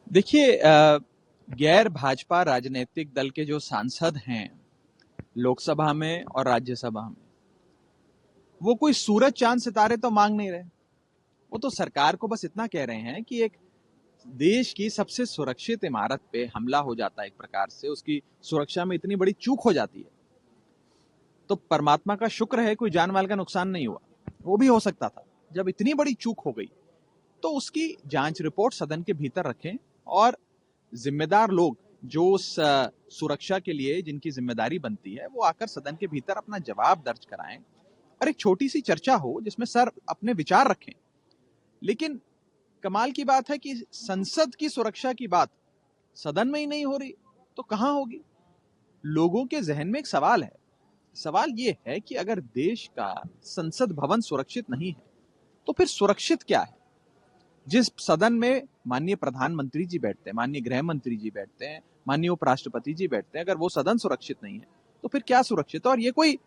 देखिए, गैर भाजपा राजनीतिक दल के जो सांसद हैं लोकसभा में और राज्यसभा में, वो कोई सूरज चांद सितारे तो मांग नहीं रहे। वो तो सरकार को बस इतना कह रहे हैं कि एक देश की सबसे सुरक्षित इमारत पे हमला हो जाता है, एक प्रकार से उसकी सुरक्षा में इतनी बड़ी चूक हो जाती है, तो परमात्मा का शुक्र है कोई जान माल का नुकसान नहीं हुआ। वो भी हो सकता था। जब इतनी बड़ी चूक हो गई तो उसकी जांच रिपोर्ट सदन के भीतर रखें और जिम्मेदार लोग जो उस सुरक्षा के लिए जिनकी जिम्मेदारी बनती है वो आकर सदन के भीतर अपना जवाब दर्ज कराएं और एक छोटी सी चर्चा हो जिसमें सर अपने विचार रखें। लेकिन कमाल की बात है कि संसद की सुरक्षा की बात सदन में ही नहीं हो रही तो कहां होगी। लोगों के जहन में एक सवाल है। सवाल ये है कि अगर देश का संसद भवन सुरक्षित नहीं है तो फिर सुरक्षित क्या है। जिस सदन में माननीय प्रधानमंत्री जी बैठते हैं, माननीय गृह मंत्री जी बैठते हैं, माननीय उपराष्ट्रपति जी बैठते हैं, अगर वो सदन सुरक्षित नहीं है तो फिर क्या सुरक्षित है। और ये कोई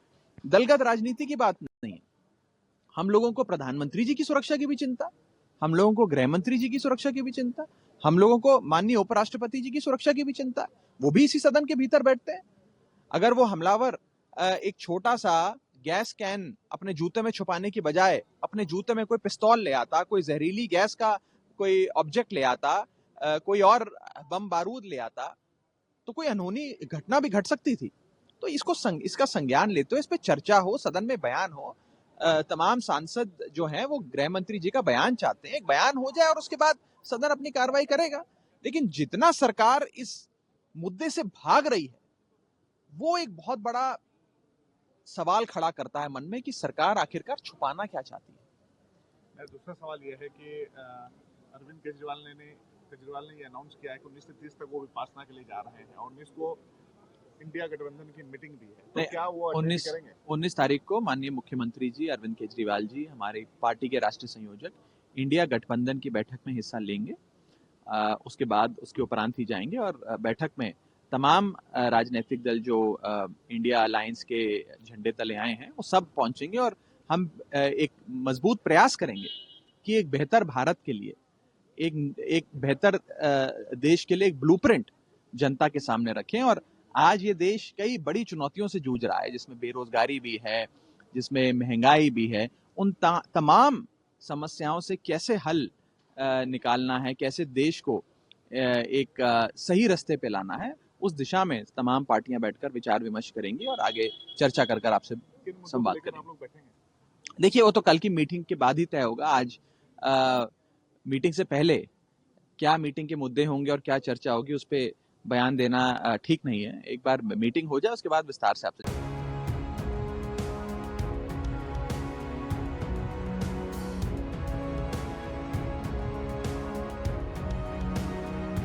दलगत राजनीति की बात नहीं है। हम लोगों को प्रधानमंत्री जी की सुरक्षा की भी चिंता, हम लोगों को गृह मंत्री जी की सुरक्षा की भी चिंता, हम लोगों को माननीय उपराष्ट्रपति जी की सुरक्षा की भी चिंता। वो भी इसी सदन के भीतर बैठते हैं। अगर वो हमलावर एक छोटा सा गैस कैन अपने जूते में छुपाने की बजाय अपने जूते में कोई पिस्तौल ले आता, कोई जहरीली गैस का कोई ऑब्जेक्ट ले आता, कोई और बम बारूद ले आता, तो कोई अनहोनी घटना भी घट सकती थी। तो इसका संज्ञान लेते हुए इस पे चर्चा हो, सदन में बयान हो। तमाम सांसद जो हैं वो गृह मंत्री जी का बयान चाहते हैं, एक बयान हो जाए और उसके बाद सदन अपनी कार्रवाई करेगा। लेकिन जितना सरकार इस मुद्दे से भाग रही है वो एक बहुत बड़ा सवाल खड़ा करता है मन में कि सरकार आखिरकार छुपाना क्या चाहती है। दूसरा सवाल यह है कि अरविंद केजरीवाल ने ये अनाउंस किया है कि 19 से 30 तक वो विपासना के लिए जा रहे हैं और 19 को इंडिया गठबंधन की मीटिंग भी है, तो क्या वो 19 तारीख को माननीय मुख्यमंत्री जी अरविंद केजरीवाल जी, हमारी पार्टी के राष्ट्रीय संयोजक, इंडिया गठबंधन की बैठक में हिस्सा लेंगे। उसके बाद उसके उपरांत ही जाएंगे और बैठक में तमाम राजनीतिक दल जो इंडिया अलायंस के झंडे तले आए हैं वो सब पहुंचेंगे और हम एक मजबूत प्रयास करेंगे कि एक बेहतर भारत के लिए, एक बेहतर देश के लिए एक ब्लूप्रिंट जनता के सामने रखें। और आज ये देश कई बड़ी चुनौतियों से जूझ रहा है, जिसमें बेरोजगारी भी है, जिसमें महंगाई भी है। उन तमाम समस्याओं से कैसे हल निकालना है, कैसे देश को एक सही रास्ते पे लाना है, उस दिशा में तमाम पार्टियां बैठकर विचार विमर्श करेंगी और आगे चर्चा कर आपसे संवाद करेंगे। देखिए, वो तो कल की मीटिंग के बाद ही तय होगा। आज मीटिंग से पहले क्या मीटिंग के मुद्दे होंगे और क्या चर्चा होगी उस पर बयान देना ठीक नहीं है। एक बार मीटिंग हो जाए उसके बाद विस्तार से आपसे